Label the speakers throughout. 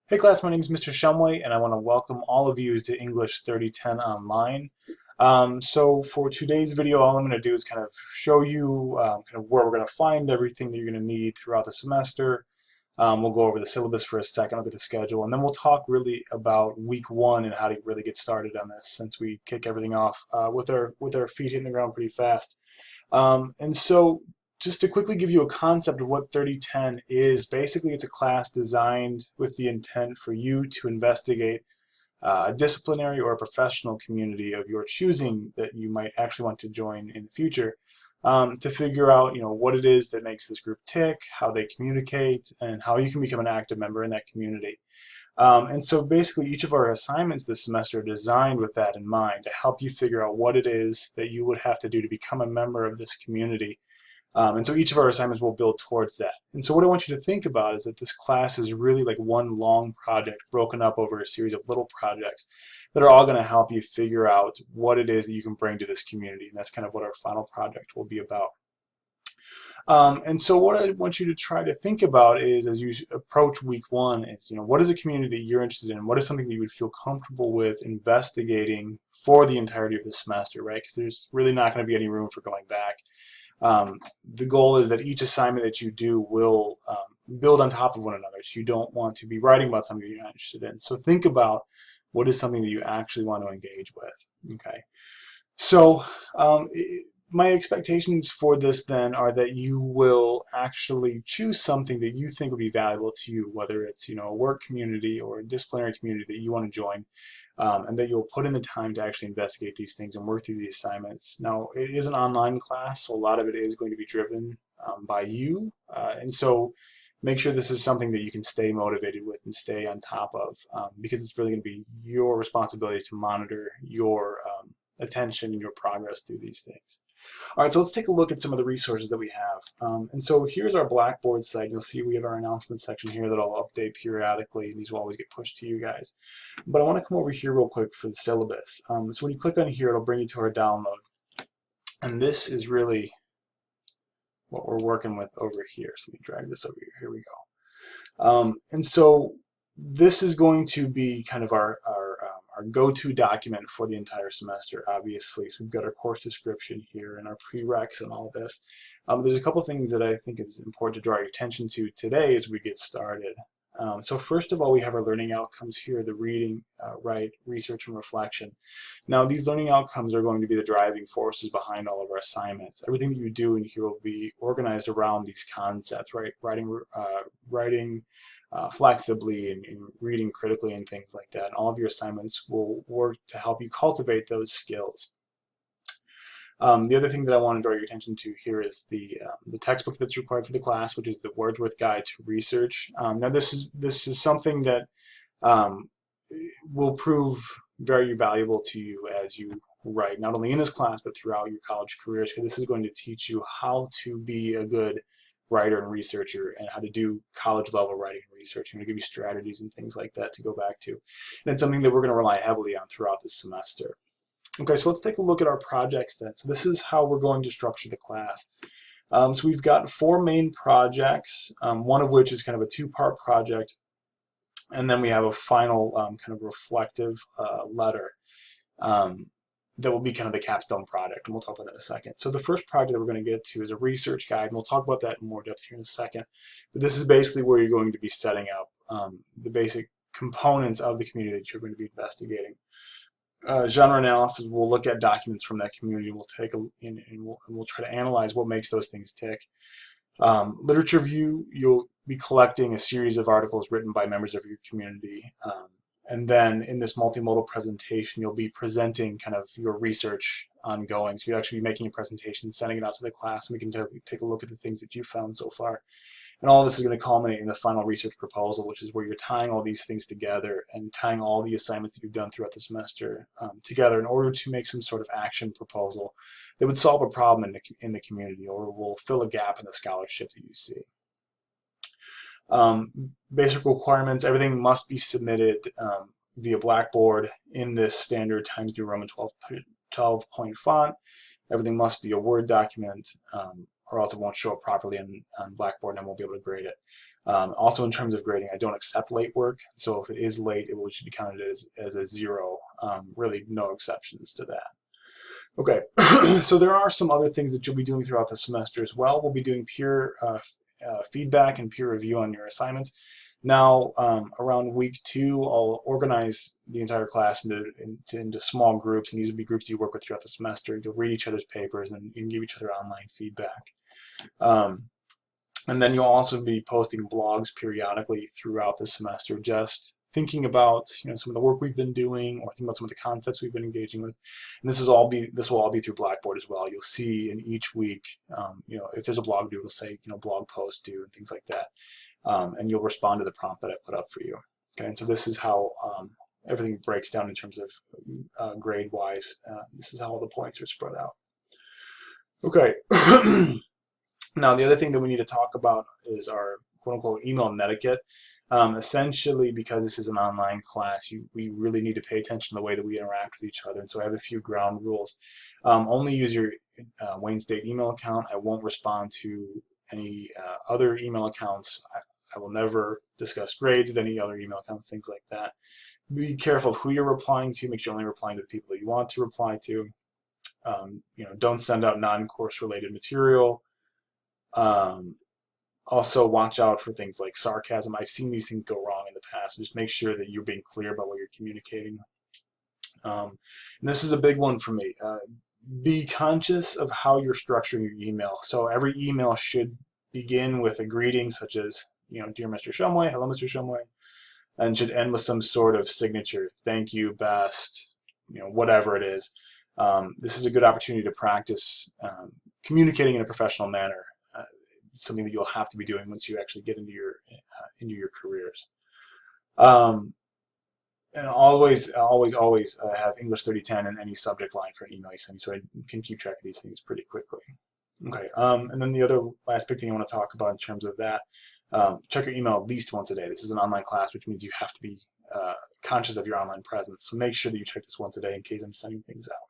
Speaker 1: Hey class, my name is Mr. Shumway and I want to welcome all of you to English 3010 Online. So for today's video, all I'm going to do is kind of show you kind of where we're going to find everything that you're going to need throughout the semester. We'll go over the syllabus for a second, look at the schedule, and then we'll talk really about week one and how to really get started on this since we kick everything off with our feet hitting the ground pretty fast. And so just to quickly give you a concept of what 3010 is, basically it's a class designed with the intent for you to investigate a disciplinary or a professional community of your choosing that you might actually want to join in the future, to figure out what it is that makes this group tick, how they communicate, and how you can become an active member in that community. And so basically each of our assignments this semester are designed with that in mind to help you figure out what it is that you would have to do to become a member of this community. And so each of our assignments will build towards that. And so what I want you to think about is that this class is really like one long project broken up over a series of little projects that are all going to help you figure out what it is that you can bring to this community. And that's kind of what our final project will be about. And so what I want you to try to think about is, as you approach week one, is what is a community that you're interested in? What is something that you would feel comfortable with investigating for the entirety of the semester, right? Because there's really not going to be any room for going back. The goal is that each assignment that you do will build on top of one another. So you don't want to be writing about something that you're not interested in. So think about what is something that you actually want to engage with. Okay. So my expectations for this then are that you will actually choose something that you think would be valuable to you, whether it's a work community or a disciplinary community that you want to join, and that you'll put in the time to actually investigate these things and work through the assignments. Now, it is an online class, so a lot of it is going to be driven by you, and so make sure this is something that you can stay motivated with and stay on top of, because it's really going to be your responsibility to monitor your attention and your progress through these things. All right, so let's take a look at some of the resources that we have. And so here's our Blackboard site. You'll see we have our announcements section here that I'll update periodically. These will always get pushed to you guys. But I want to come over here real quick for the syllabus. So when you click on here, it'll bring you to our download. And this is really what we're working with over here. So let me drag this over here. Here we go. And so this is going to be kind of our go-to document for the entire semester, obviously. So we've got our course description here and our prereqs and all this. There's a couple things that I think is important to draw your attention to today as we get started. So first of all, we have our learning outcomes here, the reading, write, research, and reflection. Now, these learning outcomes are going to be the driving forces behind all of our assignments. Everything that you do in here will be organized around these concepts, right? Writing flexibly and reading critically and things like that. And all of your assignments will work to help you cultivate those skills. The other thing that I want to draw your attention to here is the textbook that's required for the class, which is the Wordsworth Guide to Research. Now this is something that will prove very valuable to you as you write, not only in this class but throughout your college careers, because this is going to teach you how to be a good writer and researcher and how to do college level writing and research. I'm going to give you strategies and things like that to go back to. And it's something that we're going to rely heavily on throughout this semester. Okay, so let's take a look at our projects then. So this is how we're going to structure the class. So we've got 4 main projects, one of which is kind of a 2-part project, and then we have a final kind of reflective letter that will be kind of the capstone project, and we'll talk about that in a second. So the first project that we're going to get to is a research guide, and we'll talk about that in more depth here in a second. But this is basically where you're going to be setting up the basic components of the community that you're going to be investigating. Genre analysis, we'll look at documents from that community. We'll take and we'll try to analyze what makes those things tick. Literature review, you'll be collecting a series of articles written by members of your community. And then in this multimodal presentation, you'll be presenting kind of your research ongoing. So you'll actually be making a presentation, sending it out to the class, and we can take a look at the things that you've found so far. And all of this is going to culminate in the final research proposal, which is where you're tying all these things together and tying all the assignments that you've done throughout the semester together in order to make some sort of action proposal that would solve a problem in the community or will fill a gap in the scholarship that you see. Basic requirements, everything must be submitted via Blackboard in this standard Times New Roman 12 point font. Everything must be a Word document. or else it won't show up properly on Blackboard and I won't be able to grade it. Also, in terms of grading, I don't accept late work, so if it is late, it should be counted as a 0. Really, no exceptions to that. Okay, so there are some other things that you'll be doing throughout the semester as well. We'll be doing peer feedback and peer review on your assignments. Now, around week 2, I'll organize the entire class into small groups, and these will be groups you work with throughout the semester. You'll read each other's papers and give each other online feedback. And then you'll also be posting blogs periodically throughout the semester, just thinking about some of the work we've been doing, or thinking about some of the concepts we've been engaging with. And this will all be through Blackboard as well. You'll see in each week, if there's a blog due, it'll say blog post due and things like that, and you'll respond to the prompt that I put up for you. Okay, and so this is how everything breaks down in terms of grade-wise. This is how all the points are spread out. Okay. Now, the other thing that we need to talk about is our quote-unquote email netiquette. Essentially, because this is an online class, we really need to pay attention to the way that we interact with each other. And so I have a few ground rules. Only use your Wayne State email account. I won't respond to any other email accounts. I will never discuss grades with any other email accounts, things like that. Be careful of who you're replying to. Make sure you're only replying to the people that you want to reply to. Don't send out non-course related material. Also, watch out for things like sarcasm. I've seen these things go wrong in the past. Just make sure that you're being clear about what you're communicating. And this is a big one for me. Be conscious of how you're structuring your email. So every email should begin with a greeting such as, dear Mr. Shumway, hello Mr. Shumway, and should end with some sort of signature, thank you, best, whatever it is. This is a good opportunity to practice communicating in a professional manner. Something that you'll have to be doing once you actually get into your careers. And always have English 3010 in any subject line for an email you send, so I can keep track of these things pretty quickly. Okay, and then the other last big thing I want to talk about in terms of that, check your email at least once a day. This is an online class, which means you have to be conscious of your online presence. So make sure that you check this once a day in case I'm sending things out.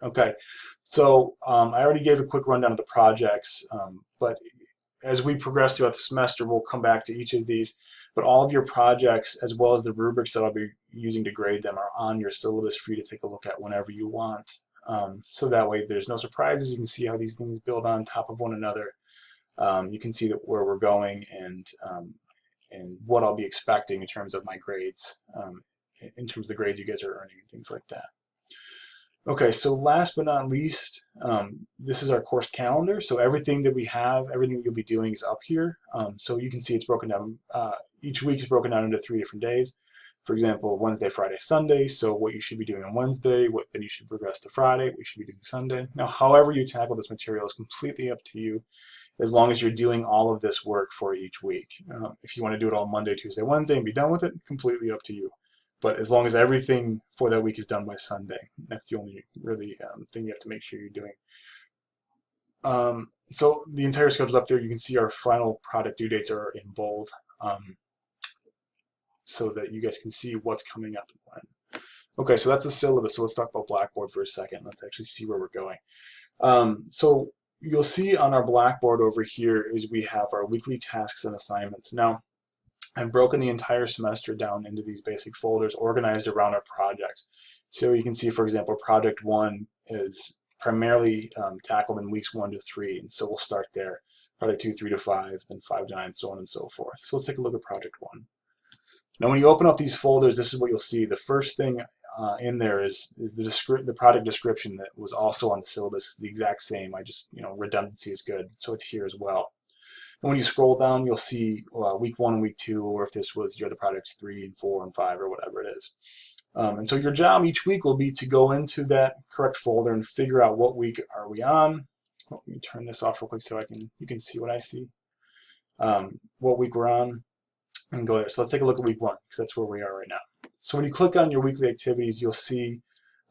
Speaker 1: Okay, so I already gave a quick rundown of the projects, but as we progress throughout the semester, we'll come back to each of these. But all of your projects, as well as the rubrics that I'll be using to grade them, are on your syllabus for you to take a look at whenever you want. So that way there's no surprises. You can see how these things build on top of one another. You can see where we're going and what I'll be expecting in terms of my grades, in terms of the grades you guys are earning and things like that. Okay, so last but not least, this is our course calendar. So everything that we have, everything that you'll be doing is up here. So you can see it's broken down, each week is broken down into 3 different days. For example, Wednesday, Friday, Sunday. So what you should be doing on Wednesday, then you should progress to Friday, what you should be doing Sunday. Now, however you tackle this material is completely up to you, as long as you're doing all of this work for each week. If you want to do it all Monday, Tuesday, Wednesday and be done with it, completely up to you. But as long as everything for that week is done by Sunday, that's the only really thing you have to make sure you're doing. So the entire schedule's up there. You can see our final product due dates are in bold, so that you guys can see what's coming up and when. Okay, so that's the syllabus. So let's talk about Blackboard for a second. Let's actually see where we're going. So you'll see on our Blackboard over here is we have our weekly tasks and assignments. Now, I've broken the entire semester down into these basic folders organized around our projects. So you can see, for example, Project 1 is primarily tackled in weeks 1 to 3, and so we'll start there. Project 2, 3 to 5, then 5 to 9, so on and so forth. So let's take a look at Project 1. Now when you open up these folders, this is what you'll see. The first thing in there is the project description that was also on the syllabus. It's the exact same. I just, redundancy is good, so it's here as well. And when you scroll down, you'll see week 1 and week 2, or if this was your other projects 3 and 4 and 5 or whatever it is. And so your job each week will be to go into that correct folder and figure out what week are we on. Let me turn this off real quick so you can see what I see. What week we're on, and go there. So let's take a look at week 1 because that's where we are right now. So when you click on your weekly activities, you'll see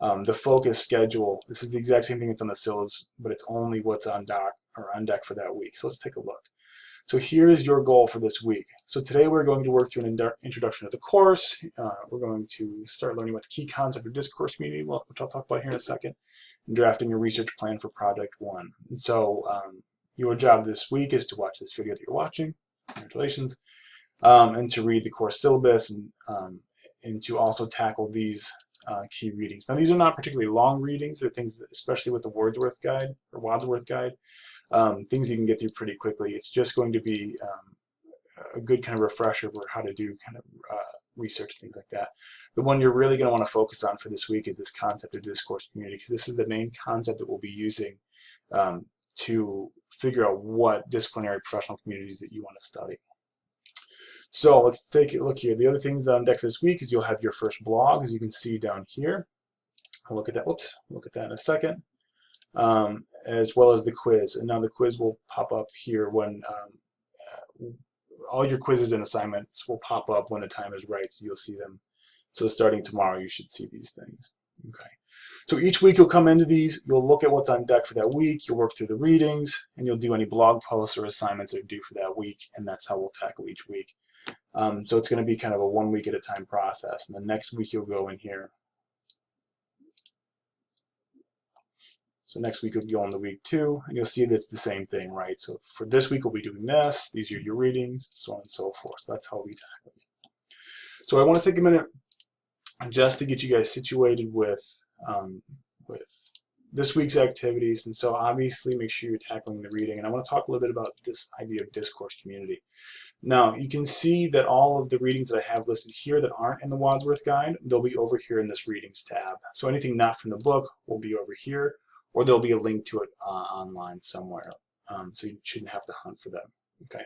Speaker 1: the focus schedule. This is the exact same thing that's on the syllabus, but it's only what's on deck for that week. So let's take a look. So here's your goal for this week. So today we're going to work through an introduction to the course. We're going to start learning about the key concept of discourse community, which I'll talk about here in a second, and drafting your research plan for Project 1. And so your job this week is to watch this video that you're watching. Congratulations. And to read the course syllabus and to also tackle these key readings. Now, these are not particularly long readings. They're things, that, especially with the Wordsworth Guide or Wadsworth Guide, things you can get through pretty quickly. It's just going to be a good kind of refresher for how to do kind of research and things like that. The one you're really going to want to focus on for this week is this concept of discourse community, because this is the main concept that we'll be using to figure out what disciplinary professional communities that you want to study. So let's take a look here. The other things on deck for this week is you'll have your first blog, as you can see down here. I'll look at that. Whoops, look at that in a second. As well as the quiz. And now the quiz will pop up here when all your quizzes and assignments will pop up when the time is right, so you'll see them. So starting tomorrow, you should see these things. Okay. So each week you'll come into these, you'll look at what's on deck for that week, you'll work through the readings, and you'll do any blog posts or assignments that are due for that week, and that's how we'll tackle each week. So it's going to be kind of a 1 week at a time process, and the next week you'll go in here. So next week you'll go on to week 2, and you'll see that's the same thing, right? So for this week we'll be doing this, these are your readings, so on and so forth. So that's how we tackle it. So I want to take a minute just to get you guys situated with this week's activities, and so obviously make sure you're tackling the reading. And I want to talk a little bit about this idea of discourse community. Now you can see that all of the readings that I have listed here that aren't in the Wadsworth Guide, they'll be over here in this readings tab. So anything not from the book will be over here, or there'll be a link to it online somewhere, so you shouldn't have to hunt for them. Okay,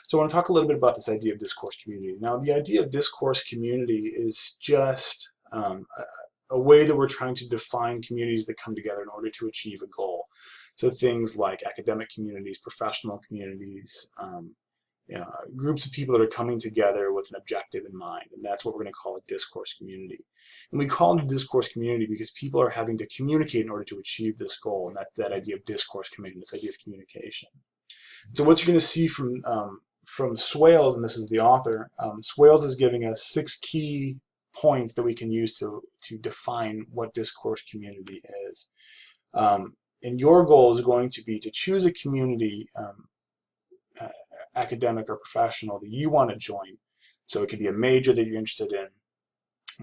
Speaker 1: so I want to talk a little bit about this idea of discourse community. Now, the idea of discourse community is just a way that we're trying to define communities that come together in order to achieve a goal. So things like academic communities, professional communities, groups of people that are coming together with an objective in mind, and that's what we're going to call a discourse community. And we call it a discourse community because people are having to communicate in order to achieve this goal, and that's that idea of discourse community, this idea of communication. So what you're going to see from Swales, and this is the author, Swales is giving us 6 key points that we can use to define what discourse community is. And your goal is going to be to choose a community, academic or professional, that you want to join. So it could be a major that you're interested in,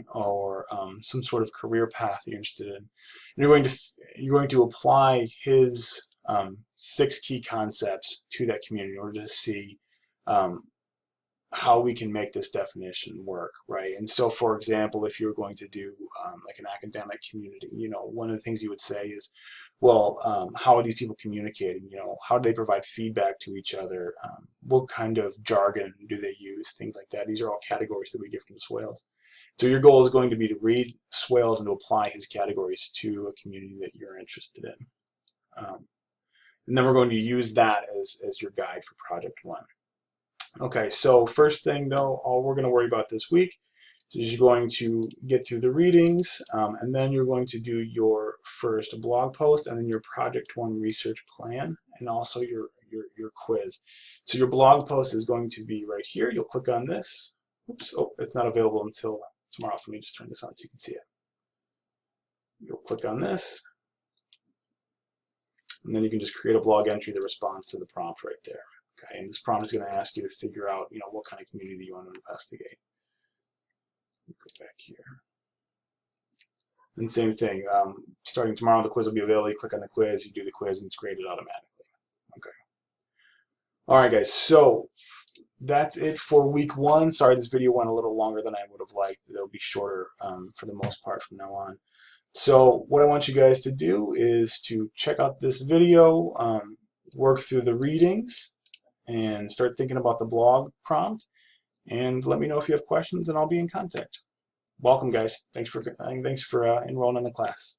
Speaker 1: or some sort of career path that you're interested in. And you're going to apply his 6 key concepts to that community in order to see how we can make this definition work, right? And so, for example, if you're going to do like an academic community, one of the things you would say is, well, how are these people communicating? How do they provide feedback to each other? What kind of jargon do they use? Things like that. These are all categories that we get from Swales. So your goal is going to be to read Swales and to apply his categories to a community that you're interested in. And then we're going to use that as your guide for Project 1. Okay, so first thing though, all we're going to worry about this week is you're going to get through the readings, and then you're going to do your first blog post, and then your Project 1 research plan, and also your quiz. So your blog post is going to be right here. You'll click on this. Oops, oh, it's not available until tomorrow, so let me just turn this on so you can see it. You'll click on this, and then you can just create a blog entry that responds to the prompt right there. Okay, and this prompt is going to ask you to figure out, what kind of community you want to investigate. Go back here. And same thing, starting tomorrow, the quiz will be available. You click on the quiz, you do the quiz, and it's graded automatically. Okay. All right, guys. So that's it for week 1. Sorry, this video went a little longer than I would have liked. It'll be shorter for the most part from now on. So what I want you guys to do is to check out this video, work through the readings, and start thinking about the blog prompt, and let me know if you have questions, and I'll be in contact. Welcome, guys. Thanks for enrolling in the class.